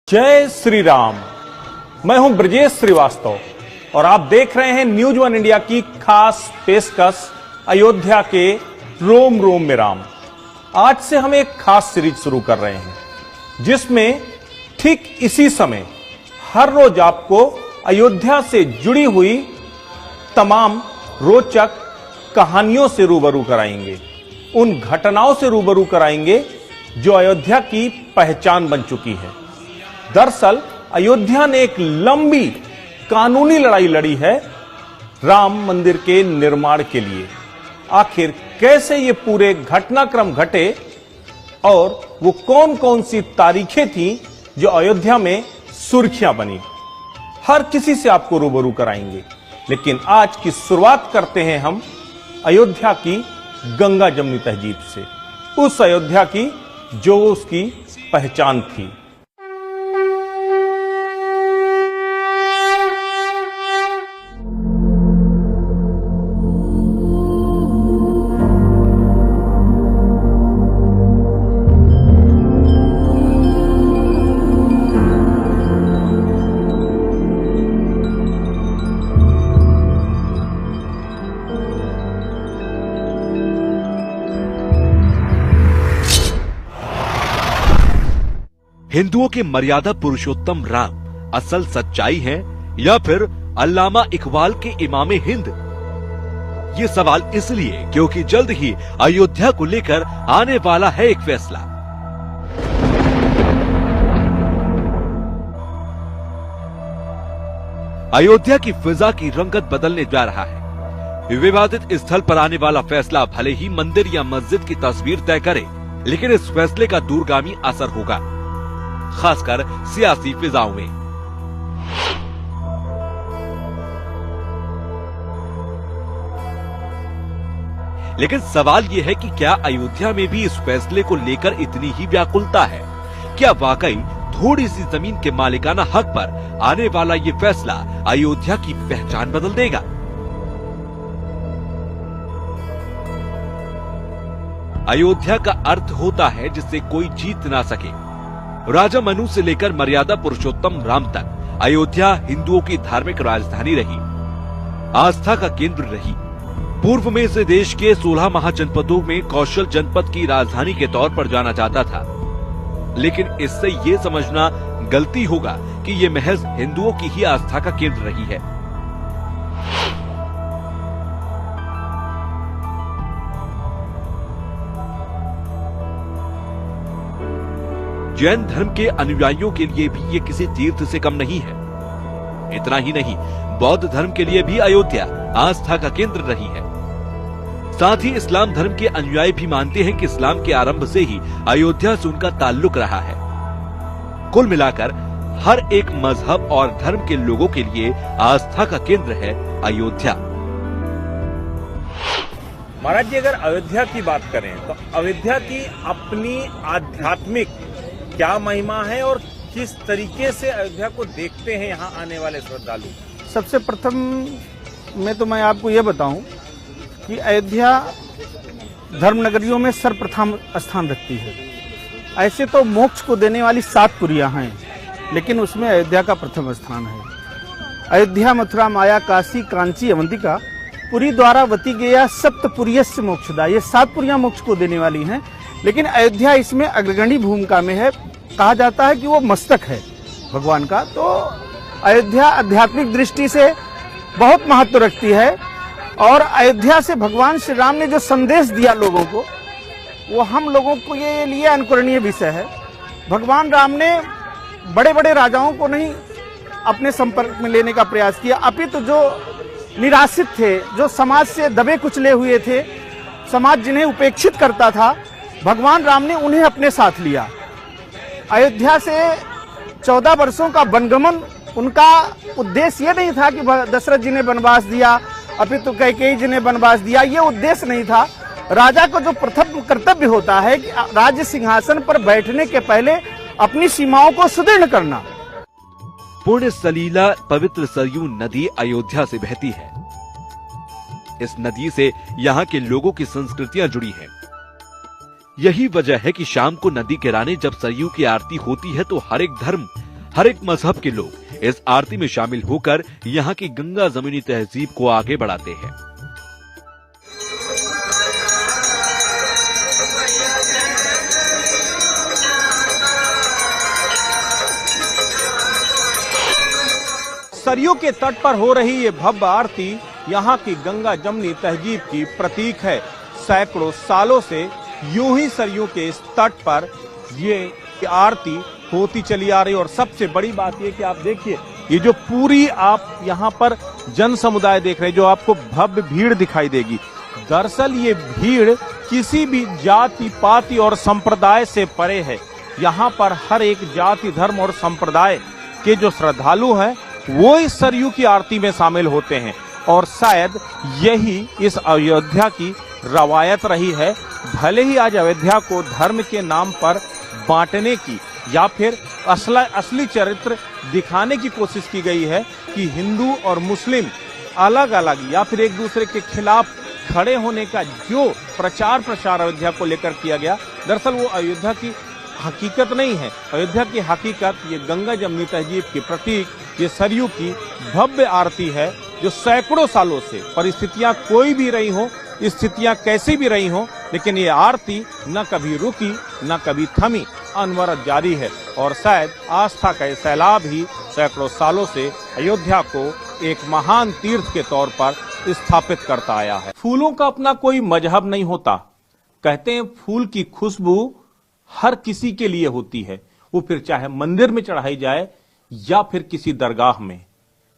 जय श्री राम। मैं हूं ब्रजेश श्रीवास्तव और आप देख रहे हैं न्यूज वन इंडिया की खास पेशकश अयोध्या के रोम रोम में राम। आज से हम एक खास सीरीज शुरू कर रहे हैं जिसमें ठीक इसी समय हर रोज आपको अयोध्या से जुड़ी हुई तमाम रोचक कहानियों से रूबरू कराएंगे, उन घटनाओं से रूबरू कराएंगे जो अयोध्या की पहचान बन चुकी है। दरअसल अयोध्या ने एक लंबी कानूनी लड़ाई लड़ी है राम मंदिर के निर्माण के लिए। आखिर कैसे ये पूरे घटनाक्रम घटे और वो कौन कौन सी तारीखें थीं जो अयोध्या में सुर्खियां बनी, हर किसी से आपको रूबरू कराएंगे। लेकिन आज की शुरुआत करते हैं हम अयोध्या की गंगा जमुनी तहजीब से, उस अयोध्या की जो उसकी पहचान थी। हिंदुओं के मर्यादा पुरुषोत्तम राम असल सच्चाई है या फिर अल्लामा इकबाल के इमामे हिंद? ये सवाल इसलिए क्योंकि जल्द ही अयोध्या को लेकर आने वाला है एक फैसला। अयोध्या की फिजा की रंगत बदलने जा रहा है। विवादित स्थल पर आने वाला फैसला भले ही मंदिर या मस्जिद की तस्वीर तय करे, लेकिन इस फैसले का दूरगामी असर होगा, खासकर सियासी फिजाओं में। लेकिन सवाल यह है कि क्या अयोध्या में भी इस फैसले को लेकर इतनी ही व्याकुलता है? क्या वाकई थोड़ी सी जमीन के मालिकाना हक पर आने वाला ये फैसला अयोध्या की पहचान बदल देगा? अयोध्या का अर्थ होता है जिसे कोई जीत ना सके। राजा मनु से लेकर मर्यादा पुरुषोत्तम राम तक अयोध्या हिंदुओं की धार्मिक राजधानी रही, आस्था का केंद्र रही। पूर्व में इसे देश के 16 महाजनपदों में कौशल जनपद की राजधानी के तौर पर जाना जाता था। लेकिन इससे ये समझना गलती होगा कि ये महज हिंदुओं की ही आस्था का केंद्र रही है। जैन धर्म के अनुयायियों के लिए भी ये किसी तीर्थ से कम नहीं है। इतना ही नहीं, बौद्ध धर्म के लिए भी अयोध्या आस्था का केंद्र रही है। साथ ही इस्लाम धर्म के अनुयायी भी मानते हैं कि इस्लाम के आरंभ से ही अयोध्या से उनका ताल्लुक रहा है। कुल मिलाकर हर एक मजहब और धर्म के लोगों के लिए आस्था का केंद्र है अयोध्या। महाराज जी, अगर अयोध्या की बात करें तो अयोध्या की अपनी आध्यात्मिक क्या महिमा है और किस तरीके से अयोध्या को देखते हैं यहाँ आने वाले श्रद्धालु? सबसे प्रथम में तो मैं आपको ये बताऊं कि अयोध्या धर्म नगरियों में सर्वप्रथम स्थान रखती है। ऐसे तो मोक्ष को देने वाली 7 पुरियां हैं, लेकिन उसमें अयोध्या का प्रथम स्थान है। अयोध्या, मथुरा, माया, काशी, कांची, अवंतिका, पुरी, द्वारावती, गया, सप्तपुरीयस्य मोक्षदा, ये 7 पुरियां मोक्ष को देने वाली हैं। लेकिन अयोध्या इसमें अग्रगणी भूमिका में है। कहा जाता है कि वो मस्तक है भगवान का। तो अयोध्या आध्यात्मिक दृष्टि से बहुत महत्व रखती है और अयोध्या से भगवान श्री राम ने जो संदेश दिया लोगों को, वो हम लोगों को ये लिए अनुकरणीय विषय है। भगवान राम ने बड़े बड़े राजाओं को नहीं अपने संपर्क में लेने का प्रयास किया, अपितु जो निराश्रित थे, जो समाज से दबे कुचले हुए थे, समाज जिन्हें उपेक्षित करता था, भगवान राम ने उन्हें अपने साथ लिया। अयोध्या से 14 वर्षों का वनगमन, उनका उद्देश्य ये नहीं था कि दशरथ जी ने वनवास दिया, अपितु कैकेयी जी ने वनवास दिया, ये उद्देश्य नहीं था। राजा को जो प्रथम कर्तव्य होता है कि राज्य सिंहासन पर बैठने के पहले अपनी सीमाओं को सुदृढ़ करना। पुण्य सलीला पवित्र सरयू नदी अयोध्या से बहती है। इस नदी से यहाँ के लोगों की संस्कृतियां जुड़ी हैं। यही वजह है कि शाम को नदी किनारे जब सरयू की आरती होती है तो हर एक धर्म, हर एक मजहब के लोग इस आरती में शामिल होकर यहाँ की गंगा जमीनी तहजीब को आगे बढ़ाते हैं। सरयू के तट पर हो रही ये भव्य आरती यहाँ की गंगा जमनी तहजीब की प्रतीक है। सैकड़ों सालों से यूं ही सरयू के इस तट पर ये आरती होती चली आ रही। और सबसे बड़ी बात ये कि आप देखिए, ये जो पूरी आप यहाँ पर जन समुदाय देख रहे हैं, जो आपको भव्य भीड़ दिखाई देगी, दरअसल ये भीड़ किसी भी जाति पाति और संप्रदाय से परे है। यहाँ पर हर एक जाति धर्म और संप्रदाय के जो श्रद्धालु हैं वो इस सरयू की आरती में शामिल होते हैं। और शायद यही इस अयोध्या की रवायत रही है। भले ही आज अयोध्या को धर्म के नाम पर बांटने की या फिर असली चरित्र दिखाने की कोशिश की गई है कि हिंदू और मुस्लिम अलग अलग या फिर एक दूसरे के खिलाफ खड़े होने का जो प्रचार प्रसार अयोध्या को लेकर किया गया, दरअसल वो अयोध्या की हकीकत नहीं है। अयोध्या की हकीकत ये गंगा जमनी तहजीब की प्रतीक, ये सरयू की भव्य आरती है, जो सैकड़ों सालों से परिस्थितियां कोई भी रही हो, स्थितियां कैसी भी रही हो, लेकिन ये आरती न कभी रुकी न कभी थमी, अनवरत जारी है। और शायद आस्था का ये सैलाब ही सैकड़ों सालों से अयोध्या को एक महान तीर्थ के तौर पर स्थापित करता आया है। फूलों का अपना कोई मजहब नहीं होता। कहते हैं फूल की खुशबू हर किसी के लिए होती है, वो फिर चाहे मंदिर में चढ़ाई जाए या फिर किसी दरगाह में।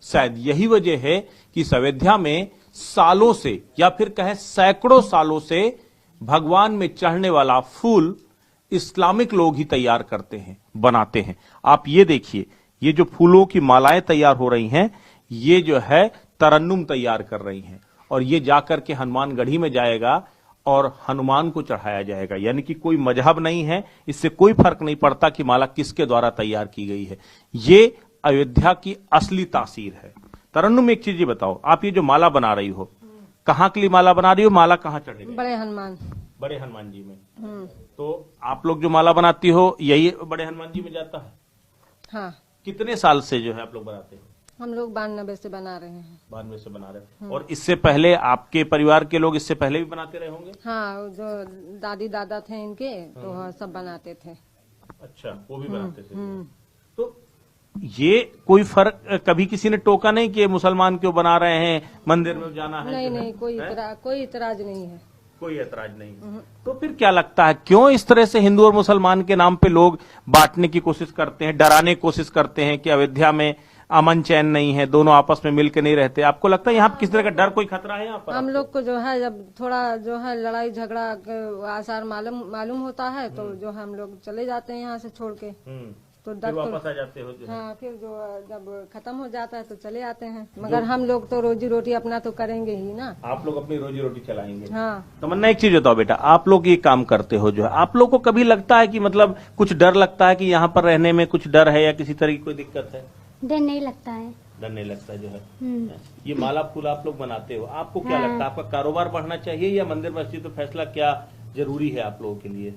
शायद यही वजह है कि इस अयोध्या में सालों से या फिर कहें सैकड़ों सालों से भगवान में चढ़ने वाला फूल इस्लामिक लोग ही तैयार करते हैं, बनाते हैं। आप ये देखिए, ये जो फूलों की मालाएं तैयार हो रही हैं, ये जो है तरन्नुम तैयार कर रही हैं, और ये जाकर के हनुमानगढ़ी में जाएगा और हनुमान को चढ़ाया जाएगा। यानी कि कोई मजहब नहीं है, इससे कोई फर्क नहीं पड़ता कि माला किसके द्वारा तैयार की गई है। ये अयोध्या की असली तासीर है। तरन्नुम, एक चीज ये बताओ, आप ये जो माला बना रही हो, कहाँ के लिए माला बना रही हो? माला कहाँ चढ़ेगी? बड़े हनुमान जी में। तो आप लोग जो माला बनाती हो यही बड़े हनुमान जी में जाता है? हाँ। कितने साल से जो है आप लोग बनाते हो? हम लोग 92 से बना रहे हैं। 92 से बना रहे हैं। और इससे पहले आपके परिवार के लोग इससे पहले भी बनाते रहे होंगे? हाँ, जो दादी दादा थे इनके, तो सब बनाते थे। अच्छा, वो भी बनाते थे। तो ये कोई फर्क कभी किसी ने टोका नहीं कि मुसलमान क्यों बना रहे हैं, मंदिर में जाना है? नहीं, कोई इतराज नहीं है। कोई ऐतराज नहीं। तो फिर क्या लगता है, क्यों इस तरह से हिंदू और मुसलमान के नाम पे लोग बांटने की कोशिश करते हैं, डराने की कोशिश करते हैं कि अयोध्या में अमन चैन नहीं है, दोनों आपस में मिलकर नहीं रहते? आपको लगता है यहाँ किस तरह का डर, कोई खतरा है यहाँ पर? हम लोग को जो है, जब थोड़ा जो है लड़ाई झगड़ा आसार मालूम होता है, तो जो हम लोग चले जाते हैं यहाँ से छोड़ के। तो डर वापस आ जाते हो? हाँ, फिर जो जब खत्म हो जाता है तो चले आते हैं। मगर हम लोग तो रोजी रोटी अपना तो करेंगे ही ना। आप लोग अपनी रोजी रोटी चलाएंगे। हाँ। तमन्ना, एक चीज बताओ बेटा, आप लोग ये काम करते हो, जो है आप लोग को कभी लगता है कि मतलब कुछ डर लगता है कि यहाँ पर रहने में कुछ डर है या किसी तरह की कोई दिक्कत है? डर नहीं लगता है। डर नहीं लगता जो है। ये माला फूल आप लोग बनाते हो, आपको क्या लगता है, आपका कारोबार बढ़ना चाहिए या मंदिर मस्जिद में फैसला क्या जरूरी है आप लोगों के लिए?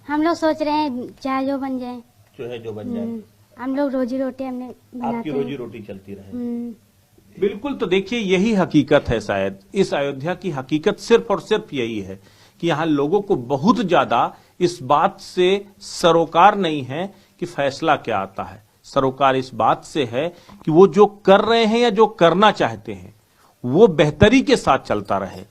हम लोग सोच रहे हैं चाहे जो बन जाए, जो बन जाए। हम लोग रोजी रोटी हमने आपकी रोजी रोटी चलती रहे। बिल्कुल। तो देखिए, यही हकीकत है। शायद इस अयोध्या की हकीकत सिर्फ और सिर्फ यही है कि यहाँ लोगों को बहुत ज्यादा इस बात से सरोकार नहीं है कि फैसला क्या आता है। सरोकार इस बात से है कि वो जो कर रहे हैं या जो करना चाहते हैं वो बेहतरी के साथ चलता रहे।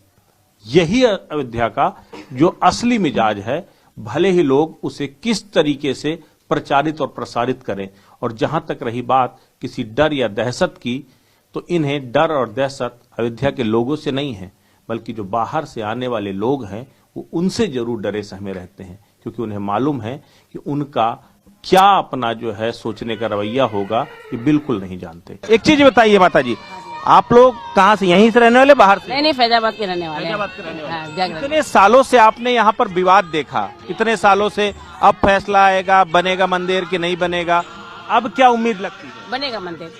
यही अयोध्या का जो असली मिजाज है, भले ही लोग उसे किस तरीके से प्रचारित और प्रसारित करें। और जहां तक रही बात किसी डर या दहशत की, तो इन्हें डर और दहशत अयोध्या के लोगों से नहीं है, बल्कि जो बाहर से आने वाले लोग हैं वो उनसे जरूर डरे सहमे रहते हैं, क्योंकि उन्हें मालूम है कि उनका क्या अपना जो है सोचने का रवैया होगा, ये बिल्कुल नहीं जानते। एक चीज बताइए माता जी, आप लोग कहाँ से, यहीं से रहने वाले, बाहर से? नहीं, फैजाबाद के रहने वाले। फैजाबाद के रहने वाले। हाँ, जागरण। इतने सालों से आपने यहाँ पर विवाद देखा, इतने सालों से, अब फैसला आएगा, बनेगा मंदिर कि नहीं बनेगा, अब क्या उम्मीद लगती है? बनेगा मंदिर,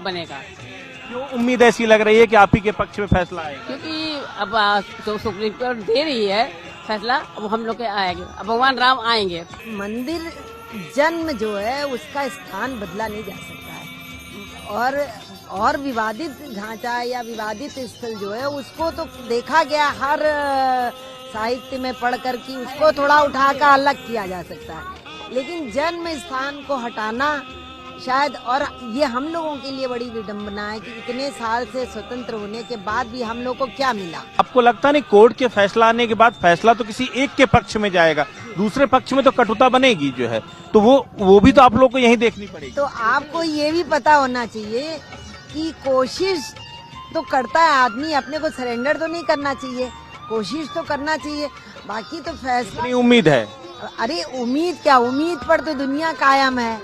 बनेगा। क्यों उम्मीद ऐसी लग रही है कि आप ही के पक्ष में फैसला आएगा? क्योंकि अब तो सुप्रीम कोर्ट दे रही है फैसला, अब हम लोग के आएंगे, अब भगवान राम आएंगे। मंदिर जन्म जो है उसका स्थान बदला नहीं जा सकता है, और विवादित ढांचा या विवादित स्थल जो है उसको तो देखा गया हर साहित्य में पढ़कर कि उसको थोड़ा उठाकर अलग किया जा सकता है, लेकिन जन्म स्थान को हटाना शायद, और ये हम लोगों के लिए बड़ी विडंबना है कि इतने साल से स्वतंत्र होने के बाद भी हम लोग को क्या मिला। आपको लगता नहीं कोर्ट के फैसला आने के बाद फैसला तो किसी एक के पक्ष में जाएगा, दूसरे पक्ष में तो कटुता बनेगी जो है, तो वो भी तो आप लोग को यही देखनी पड़ेगी। तो आपको ये भी पता होना चाहिए कि कोशिश तो करता है आदमी, अपने को सरेंडर तो नहीं करना चाहिए, कोशिश तो करना चाहिए, बाकी तो फैसला। उम्मीद है, अरे उम्मीद क्या, उम्मीद पर तो दुनिया कायम है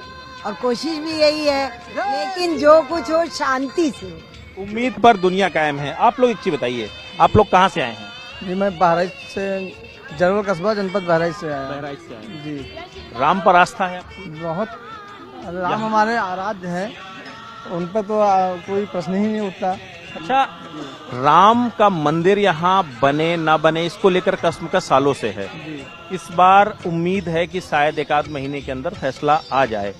और कोशिश भी यही है, लेकिन जो कुछ हो शांति से। उम्मीद पर दुनिया कायम है। आप लोग एक चीज बताइए, आप लोग कहाँ से आए हैं? जी मैं बहराइच से, जरवल कस्बा जनपद बहराइच से आया। बहराइच से आए जी। राम पर आस्था है? बहुत, राम हमारे आराध्य हैं, उन पर तो कोई प्रश्न ही नहीं उठता। अच्छा, राम का मंदिर यहाँ बने ना बने इसको लेकर कसमकस सालों से है। इस बार उम्मीद है कि शायद एक आध महीने के अंदर फैसला आ जाए।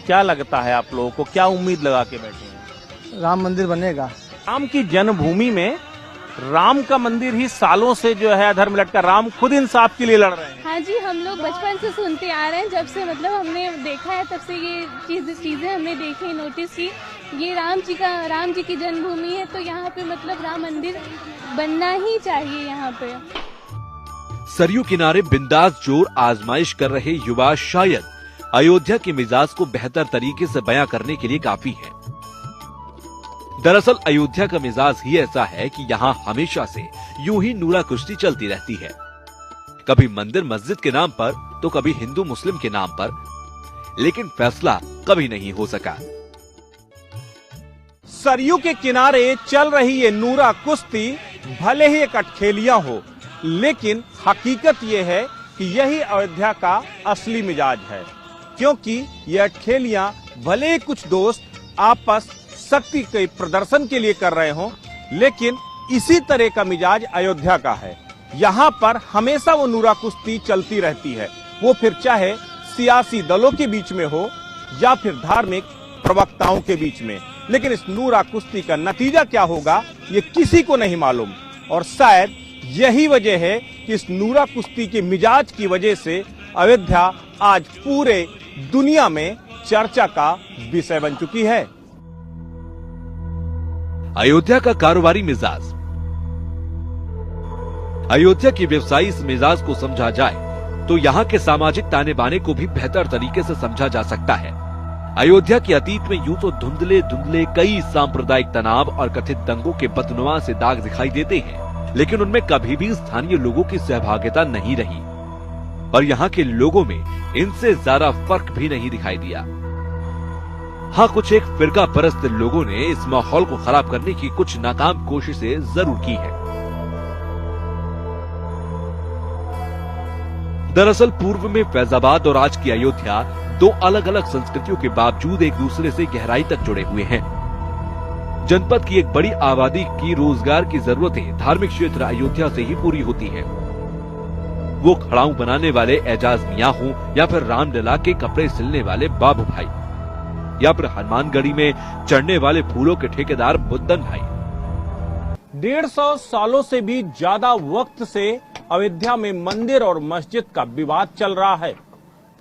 क्या लगता है आप लोगों को, क्या उम्मीद लगा के बैठे हैं? राम मंदिर बनेगा। राम की जन्मभूमि में राम का मंदिर ही सालों से जो है अधर में लटका, राम खुद इंसाफ के लिए लड़ रहे हैं। हाँ जी, हम लोग बचपन से सुनते आ रहे हैं, जब से मतलब हमने देखा है तब से ये चीजें हमने देखी, नोटिस की। ये राम जी की जन्मभूमि है, तो यहाँ पे मतलब राम मंदिर बनना ही चाहिए यहाँ पे। सरयू किनारे बिंदास जोर आजमाइश कर रहे युवा शायद अयोध्या के मिजाज को बेहतर तरीके से बयां करने के लिए काफी है। दरअसल अयोध्या का मिजाज ही ऐसा है कि यहाँ हमेशा से यूं ही नूरा कुश्ती चलती रहती है, कभी मंदिर मस्जिद के नाम पर तो कभी हिंदू मुस्लिम के नाम पर, लेकिन फैसला कभी नहीं हो सका। सरयू के किनारे चल रही ये नूरा कुश्ती भले ही एक अटखेलियां हो, लेकिन हकीकत ये है कि यही अयोध्या का असली मिजाज है, क्योंकि ये अटखेलियां भले ही कुछ दोस्त आपस शक्ति के प्रदर्शन के लिए कर रहे हों, लेकिन इसी तरह का मिजाज अयोध्या का है। यहाँ पर हमेशा वो नूरा कुश्ती चलती रहती है, वो फिर चाहे सियासी दलों के बीच में हो या फिर धार्मिक प्रवक्ताओं के बीच में। लेकिन इस नूरा कुश्ती का नतीजा क्या होगा ये किसी को नहीं मालूम, और शायद यही वजह है कि इस नूरा कुश्ती के मिजाज की वजह से अयोध्या आज पूरे दुनिया में चर्चा का विषय बन चुकी है। अयोध्या का कारोबारी मिजाज। अयोध्या के व्यवसायी इस मिजाज को समझा जाए तो यहाँ के सामाजिक ताने बाने को भी बेहतर तरीके से समझा जा सकता है। अयोध्या के अतीत में यूं तो धुंधले धुंधले कई सांप्रदायिक तनाव और कथित दंगों के बदनुमा से दाग दिखाई देते हैं, लेकिन उनमें कभी भी स्थानीय लोगों की सहभागिता नहीं रही, और यहाँ के लोगों में इनसे ज्यादा फर्क भी नहीं दिखाई दिया। हाँ, कुछ एक फिरका परस्त लोगों ने इस माहौल को खराब करने की कुछ नाकाम कोशिशें जरूर की है। दरअसल पूर्व में फैजाबाद और आज की अयोध्या दो अलग अलग संस्कृतियों के बावजूद एक दूसरे से गहराई तक जुड़े हुए हैं। जनपद की एक बड़ी आबादी की रोजगार की जरूरतें धार्मिक क्षेत्र अयोध्या से ही पूरी होती हैं। वो खड़ाऊ बनाने वाले एजाज मियां हों या फिर रामलला के कपड़े सिलने वाले बाबू भाई, या फिर हनुमानगढ़ी में चढ़ने वाले फूलों के ठेकेदार बुद्दन भाई। 150 सालों से भी ज्यादा वक्त से अयोध्या में मंदिर और मस्जिद का विवाद चल रहा है।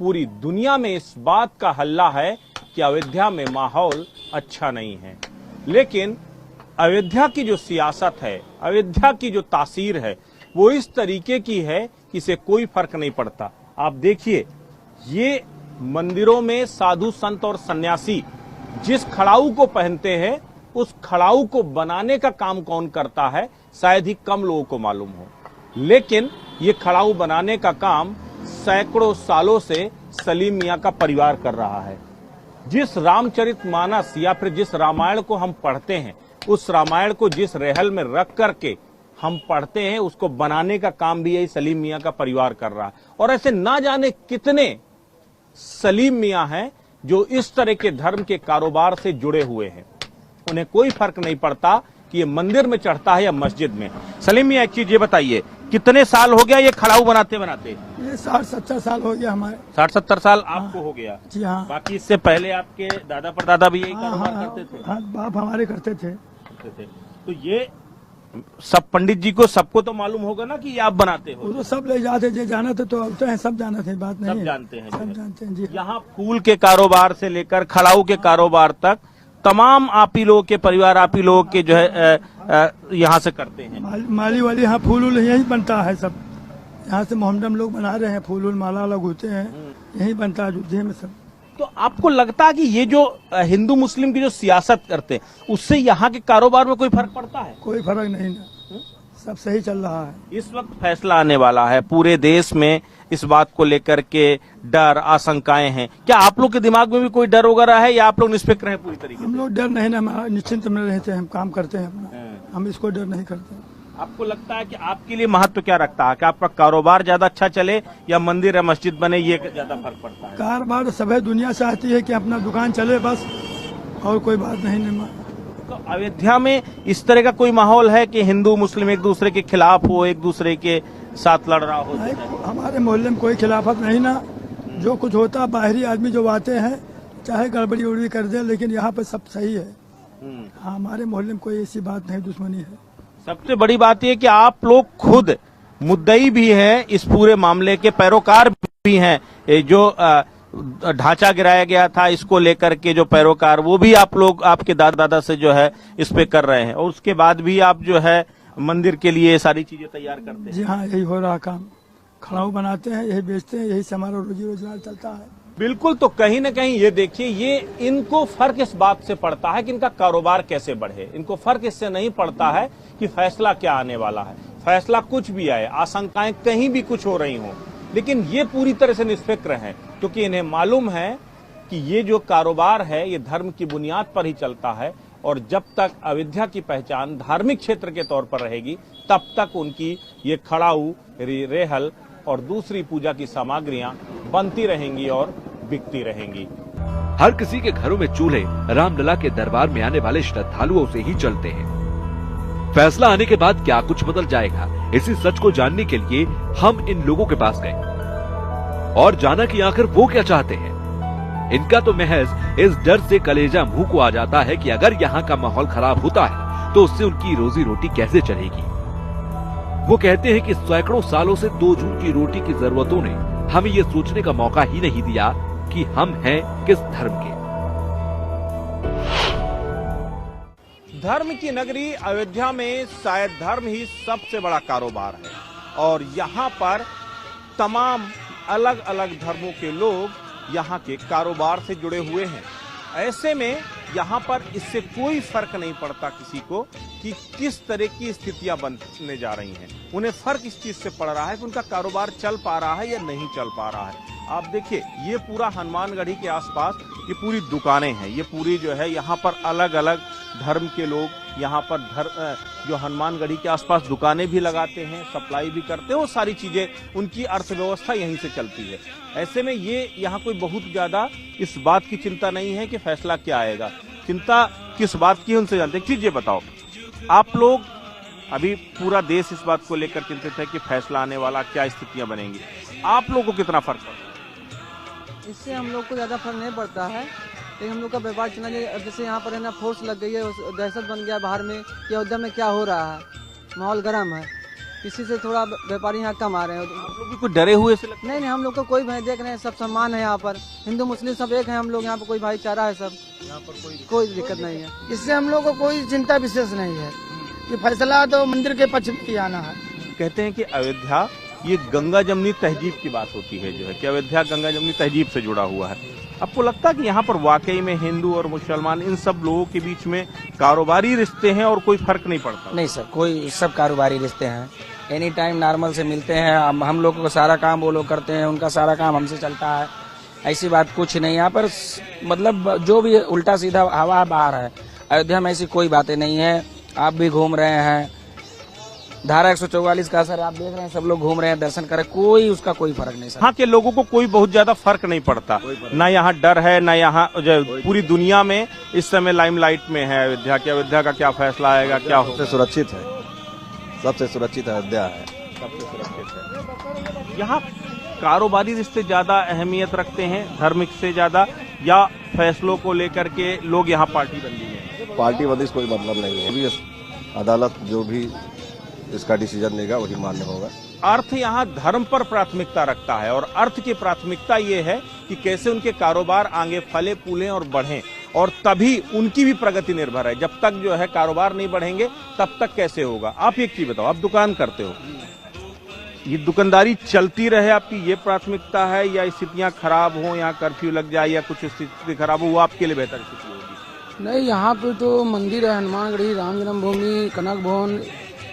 पूरी दुनिया में इस बात का हल्ला है कि अयोध्या में माहौल अच्छा नहीं है, लेकिन अयोध्या की जो सियासत है, अयोध्या की जो तासीर है, वो इस तरीके की है कि इसे कोई फर्क नहीं पड़ता। आप देखिए, ये मंदिरों में साधु संत और सन्यासी जिस खड़ाऊ को पहनते हैं, उस खड़ाऊ को बनाने का काम कौन करता है शायद ही कम लोगों को मालूम हो, लेकिन ये खड़ाऊ बनाने का काम सैकड़ों सालों से सलीम मियां का परिवार कर रहा है। जिस रामचरितमानस या फिर जिस रामायण को हम पढ़ते हैं, उस रामायण को जिस रहल में रख करके हम पढ़ते हैं, उसको बनाने का काम भी यही सलीम मियां का परिवार कर रहा है। और ऐसे ना जाने कितने सलीम मियां हैं जो इस तरह के धर्म के कारोबार से जुड़े हुए हैं। उन्हें कोई फर्क नहीं पड़ता कि ये मंदिर में चढ़ता है या मस्जिद में। सलीम मियां, एक चीज ये बताइए, कितने साल हो गया ये खड़ाऊ बनाते बनाते? ये 60-70 साल हो गया हमारे। 60-70 साल आपको हो गया? जी हाँ। बाकी इससे पहले आपके दादा परदादा भी यही कारोबार करते थे? हाँ, बाप हमारे करते थे। तो ये सब पंडित जी को सबको तो मालूम होगा ना कि ये आप बनाते हो? वो तो सब ले जाते, जो जाना थे तो अब तो है, सब जाना थे, बात नहीं सब है। जानते हैं, सब जानते हैं जी। यहाँ फूल के कारोबार से लेकर खड़ाऊ के कारोबार तक तमाम आप ही लोगों के परिवार, आप ही लोगों के जो है यहाँ से करते हैं। माली वाली यहाँ फूल उल यही बनता है सब। यहाँ से मोहम्मदम लोग बना रहे हैं, फूल उल माला अलग होते हैं, यही बनता है अयोध्या में सब। तो आपको लगता है कि ये जो हिंदू मुस्लिम की जो सियासत करते हैं उससे यहाँ के कारोबार में कोई फर्क पड़ता है? कोई फर्क नहीं ना, सब सही चल रहा है। इस वक्त फैसला आने वाला है, पूरे देश में इस बात को लेकर के डर आशंकाएं हैं। क्या आप लोग के दिमाग में भी कोई डर वगैरह है या आप लोग निष्पक्ष हैं पूरी तरीके से? हम लोग डर नहीं ना, हमारा निश्चिंत में रहते हैं, हम काम करते हैं अपना, हम इसको डर नहीं करते। आपको लगता है कि आपके लिए महत्व क्या रखता है कि आपका कारोबार ज्यादा अच्छा चले या मंदिर या मस्जिद बने, ये ज्यादा फर्क पड़ता है? कारोबार सभी दुनिया चाहती है कि अपना दुकान चले बस, और कोई बात नहीं। तो अयोध्या में इस तरह का कोई माहौल है कि हिंदू मुस्लिम एक दूसरे के खिलाफ हो, एक दूसरे के साथ लड़ रहा हो? हमारे मोहल्ले में कोई खिलाफत नहीं ना, जो कुछ होता बाहरी आदमी जो आते हैं चाहे गड़बड़ी उड़बड़ी कर दे, लेकिन यहाँ पे सब सही है। हाँ, हमारे मोहल्ले में कोई ऐसी बात नहीं, दुश्मनी है। सबसे बड़ी बात यह कि आप लोग खुद मुद्दई भी हैं इस पूरे मामले के, पैरोकार भी हैं। जो ढांचा गिराया गया था इसको लेकर के जो पैरोकार, वो भी आप लोग आपके दादा से जो है इस पे कर रहे हैं, और उसके बाद भी आप जो है मंदिर के लिए सारी चीजें तैयार करते हैं। जी हाँ, यही हो रहा काम, खड़ाऊ बनाते हैं, यही बेचते हैं, यही से हमारा रोजी रोजगार चलता है। बिल्कुल। तो कहीं न कहीं ये देखिए, ये इनको फर्क इस बात से पड़ता है कि इनका कारोबार कैसे बढ़े, इनको फर्क इससे नहीं पड़ता है कि फैसला क्या आने वाला है। फैसला कुछ भी आए, आशंकाएं कहीं भी कुछ हो रही हों, लेकिन ये पूरी तरह से निष्फिक्र हैं, क्योंकि इन्हें मालूम है कि ये जो कारोबार है ये धर्म की बुनियाद पर ही चलता है, और जब तक अयोध्या की पहचान धार्मिक क्षेत्र के तौर पर रहेगी तब तक उनकी ये खड़ाऊ, रेहल और दूसरी पूजा की सामग्रियां बनती रहेंगी और बिकती रहेंगी। हर किसी के घरों में चूल्हे रामलला के दरबार में आने वाले श्रद्धालुओं से ही चलते हैं। फैसला आने के बाद क्या कुछ बदल जाएगा, इसी सच को जानने के लिए हम इन लोगों के पास गए और जाना कि आखिर वो क्या चाहते हैं। इनका तो महज इस डर से कलेजा मुंह को आ जाता है कि अगर यहाँ का माहौल खराब होता है तो उससे उनकी रोजी रोटी कैसे चलेगी। वो कहते हैं कि सैकड़ों सालों से 2 जून की रोटी की जरूरतों ने हमें ये सोचने का मौका ही नहीं दिया कि हम हैं किस धर्म के। धर्म की नगरी अयोध्या में शायद धर्म ही सबसे बड़ा कारोबार है, और यहाँ पर तमाम अलग अलग धर्मों के लोग यहाँ के कारोबार से जुड़े हुए हैं। ऐसे में यहाँ पर इससे कोई फर्क नहीं पड़ता किसी को कि किस तरह की स्थितियां बनने जा रही हैं। उन्हें फर्क इस चीज से पड़ रहा है कि उनका कारोबार चल पा रहा है या नहीं चल पा रहा है। आप देखिए, ये पूरा हनुमानगढ़ी के आसपास ये पूरी दुकानें हैं, ये पूरी जो है यहाँ पर अलग अलग धर्म के लोग यहाँ पर जो हनुमानगढ़ी के आसपास दुकानें भी लगाते हैं, सप्लाई भी करते हैं, वो सारी चीजें, उनकी अर्थव्यवस्था यहीं से चलती है। ऐसे में ये यहाँ कोई बहुत ज्यादा इस बात की चिंता नहीं है कि फैसला क्या आएगा। चिंता किस बात की है उनसे जानते हैं। एक चीज ये बताओ, आप लोग, अभी पूरा देश इस बात को लेकर चिंतित है कि फैसला आने वाला, क्या स्थितियां बनेंगी, आप लोगों को कितना फर्क पड़ता है? इससे हम लोग को ज़्यादा फर्क नहीं पड़ता है, लेकिन हम लोग का व्यापार चलना चाहिए। जैसे यहाँ पर है ना, फोर्स लग गई है, दहशत बन गया बाहर में कि अयोध्या में क्या हो रहा है, माहौल गर्म है, इसी से थोड़ा व्यापारी यहाँ कम आ रहे हैं। आप लोग भी कुछ डरे हुए से लगता है? नहीं, हम लोग को कोई भय देख रहे हैं, सब सम्मान है यहाँ पर, हिंदू मुस्लिम सब एक है हम लोग, यहाँ पर कोई भाईचारा है, सब यहाँ पर कोई दिक्कत नहीं है। इससे हम लोग को कोई चिंता विशेष नहीं है कि फैसला तो मंदिर के पक्ष में ही आना है। कहते हैं कि अयोध्या ये गंगा जमनी तहजीब की बात होती है, जो है कि अयोध्या गंगा जमनी तहजीब से जुड़ा हुआ है। आपको लगता है कि यहाँ पर वाकई में हिंदू और मुसलमान इन सब लोगों के बीच में कारोबारी रिश्ते हैं और कोई फर्क नहीं पड़ता? नहीं सर, कोई सब कारोबारी रिश्ते हैं, एनी टाइम नॉर्मल से मिलते हैं। हम लोगों को सारा काम वो लोग करते हैं, उनका सारा काम हमसे चलता है, ऐसी बात कुछ नहीं। यहाँ पर मतलब जो भी उल्टा सीधा हवा बाहर है, अयोध्या में ऐसी कोई बातें नहीं है। आप भी घूम रहे हैं, धारा 144 का असर आप देख रहे हैं, सब लोग घूम रहे हैं, दर्शन कर रहे हैं, कोई उसका कोई फर्क नहीं सर। हाँ के लोगों को कोई बहुत ज्यादा फर्क नहीं पड़ता, ना यहाँ डर है, ना यहाँ पूरी दुनिया में इस समय लाइमलाइट में है अयोध्या की। अयोध्या का क्या फैसला आएगा, क्या हो? सबसे सुरक्षित है, सबसे सुरक्षित अयोध्या है। सबसे सुरक्षित है। यहाँ कारोबारी रिश्ते ज्यादा अहमियत रखते हैं धार्मिक से ज्यादा, या फैसलों को लेकर के लोग यहाँ पार्टी बंदी है? पार्टी बंदी से कोई मतलब नहीं है, अभी अदालत जो भी इसका डिसीजन लेगा वही मान्य होगा। अर्थ यहाँ धर्म पर प्राथमिकता रखता है और अर्थ की प्राथमिकता ये है कि कैसे उनके कारोबार आगे फले फूलें और बढ़ें, और तभी उनकी भी प्रगति निर्भर है। जब तक जो है कारोबार नहीं बढ़ेंगे तब तक कैसे होगा? आप एक चीज बताओ, आप दुकान करते हो, ये दुकानदारी चलती रहे आपकी ये प्राथमिकता है, या स्थितियां खराब हो, यहाँ कर्फ्यू लग जाए या कुछ स्थिति खराब हो, वो आपके लिए बेहतर स्थिति होगी? नहीं, यहाँ पे तो मंदिर है, हनुमानगढ़ी, राम जन्मभूमि, कनक भवन,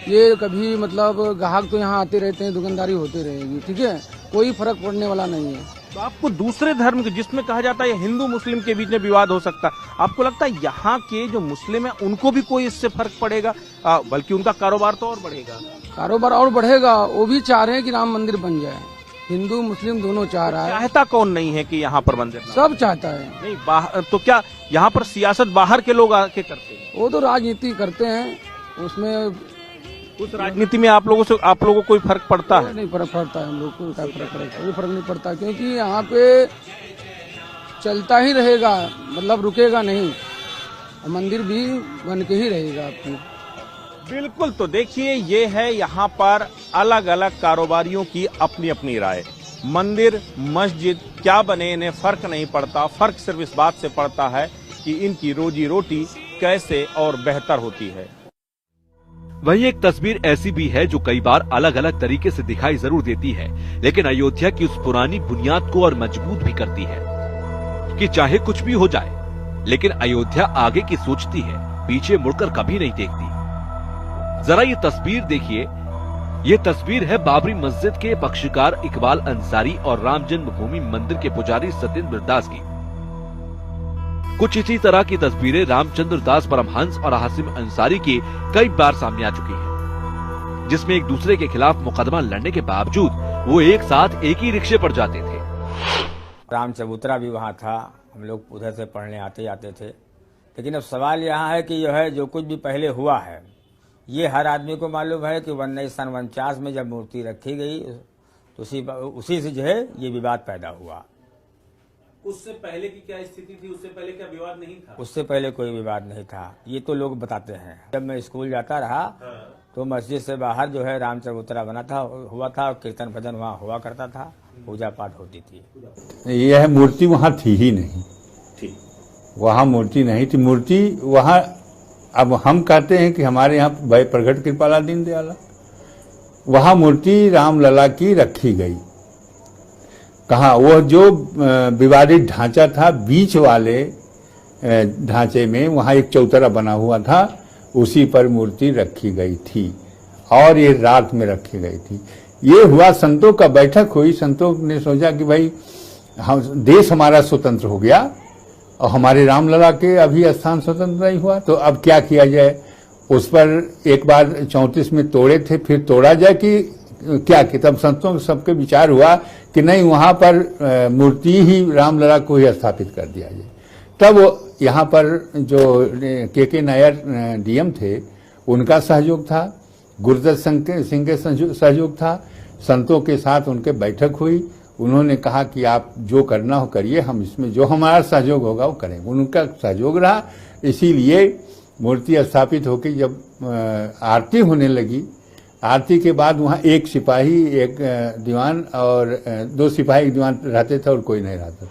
ये कभी मतलब ग्राहक तो यहाँ आते रहते हैं, दुकानदारी होती रहेगी, ठीक है, कोई फर्क पड़ने वाला नहीं है। तो आपको दूसरे धर्म के, जिसमें कहा जाता है हिंदू मुस्लिम के बीच में विवाद हो सकता है, आपको लगता है यहाँ के जो मुस्लिम है उनको भी कोई इससे फर्क पड़ेगा? बल्कि उनका कारोबार तो और बढ़ेगा। कारोबार और बढ़ेगा, वो भी चाह रहे हैं कि राम मंदिर बन जाए, हिंदू मुस्लिम दोनों चाह रहा है। चाहता कौन नहीं है कि यहाँ पर मंदिर? सब चाहता है। नहीं बाहर तो क्या यहाँ पर सियासत बाहर के लोग आके करते हैं? वो तो राजनीति करते हैं, उसमें उस राजनीति में आप लोगों को कोई फर्क पड़ता है? नहीं फर्क पड़ता है, हम लोग को क्या फर्क पड़ता है? कोई फर्क नहीं पड़ता, क्योंकि यहाँ पे चलता ही रहेगा, मतलब रुकेगा नहीं, मंदिर भी बन के ही रहेगा आपकी। बिल्कुल। तो देखिए ये है यहाँ पर अलग अलग कारोबारियों की अपनी अपनी राय। मंदिर मस्जिद क्या बने इन्हें फर्क नहीं पड़ता, फर्क सिर्फ इस बात से पड़ता है कि इनकी रोजी रोटी कैसे और बेहतर होती है। वहीं एक तस्वीर ऐसी भी है जो कई बार अलग अलग तरीके से दिखाई जरूर देती है, लेकिन अयोध्या की उस पुरानी बुनियाद को और मजबूत भी करती है कि चाहे कुछ भी हो जाए, लेकिन अयोध्या आगे की सोचती है, पीछे मुड़कर कभी नहीं देखती। जरा ये तस्वीर देखिए, ये तस्वीर है बाबरी मस्जिद के पक्षकार इकबाल अंसारी और राम जन्मभूमि मंदिर के पुजारी सत्येंद्र दास की। कुछ इसी तरह की तस्वीरें रामचंद्र दास परमहंस और हासिम अंसारी की कई बार सामने आ चुकी हैं, जिसमें एक दूसरे के खिलाफ मुकदमा लड़ने के बावजूद वो एक साथ एक ही रिक्शे पर जाते थे। राम चबूतरा भी वहाँ था, हम लोग उधर से पढ़ने आते जाते थे। लेकिन अब सवाल यहाँ है कि जो कुछ भी पहले हुआ है, ये हर आदमी को मालूम है कि 1949 में जब मूर्ति रखी गई तो उसी से ये विवाद पैदा हुआ। उससे पहले की क्या स्थिति थी? उससे पहले क्या विवाद नहीं था? उससे पहले कोई विवाद नहीं था, ये तो लोग बताते हैं। जब मैं स्कूल जाता रहा तो मस्जिद से बाहर राम चबूतरा बना था, हुआ था, कीर्तन भजन वहाँ हुआ करता था, पूजा पाठ होती थी। यह मूर्ति वहाँ थी ही नहीं, वहाँ मूर्ति नहीं थी। मूर्ति वहाँ, अब हम कहते हैं कि हमारे यहाँ भाई प्रगट कृपाला दीनदयाला, वहाँ मूर्ति रामलला की रखी गई। कहाँ? वो जो विवादित ढांचा था, बीच वाले ढांचे में वहाँ एक चौतरा बना हुआ था, उसी पर मूर्ति रखी गई थी और ये रात में रखी गई थी। ये हुआ, संतों का बैठक हुई, संतों ने सोचा कि भाई हम देश हमारा स्वतंत्र हो गया और हमारे रामलला के अभी स्थान स्वतंत्र नहीं हुआ, तो अब क्या किया जाए। उस पर एक बार 34 में तोड़े थे, फिर तोड़ा जाए कि क्या कि तब संतों सबके विचार हुआ कि नहीं, वहां पर मूर्ति ही रामलला को ही स्थापित कर दिया जाए। तब यहाँ पर जो के नायर डीएम थे, उनका सहयोग था, गुरुदत्त सिंह के सहयोग था, संतों के साथ उनके बैठक हुई। उन्होंने कहा कि आप जो करना हो करिए, हम इसमें जो हमारा सहयोग होगा वो करेंगे। उनका सहयोग रहा, इसीलिए मूर्ति स्थापित होकर जब आरती होने लगी, आरती के बाद वहाँ एक सिपाही, एक दीवान और 2 सिपाही, एक दीवान रहते थे और कोई नहीं रहता था।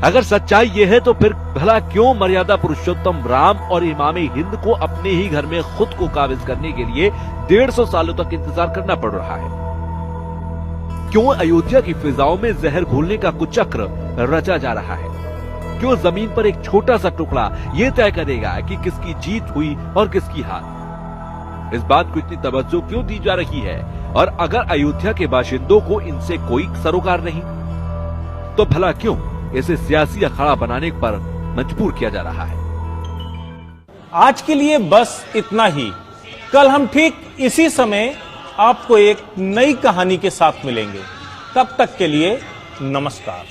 अगर सच्चाई ये है तो फिर भला क्यों मर्यादा पुरुषोत्तम राम और इमामे हिंद को अपने ही घर में खुद को काबिज करने के लिए 150 सालों तक इंतजार करना पड़ रहा है? क्यों अयोध्या की फिजाओं में जहर घोलने का कुचक्र रचा जा रहा है? क्यों जमीन पर एक छोटा सा टुकड़ा ये तय करेगा कि किसकी जीत हुई और किसकी हार? इस बात को इतनी तवज्जो क्यों दी जा रही है? और अगर अयोध्या के बाशिंदों को इनसे कोई सरोकार नहीं, तो भला क्यों इसे सियासी अखाड़ा बनाने पर मजबूर किया जा रहा है? आज के लिए बस इतना ही। कल हम ठीक इसी समय आपको एक नई कहानी के साथ मिलेंगे। तब तक के लिए नमस्कार।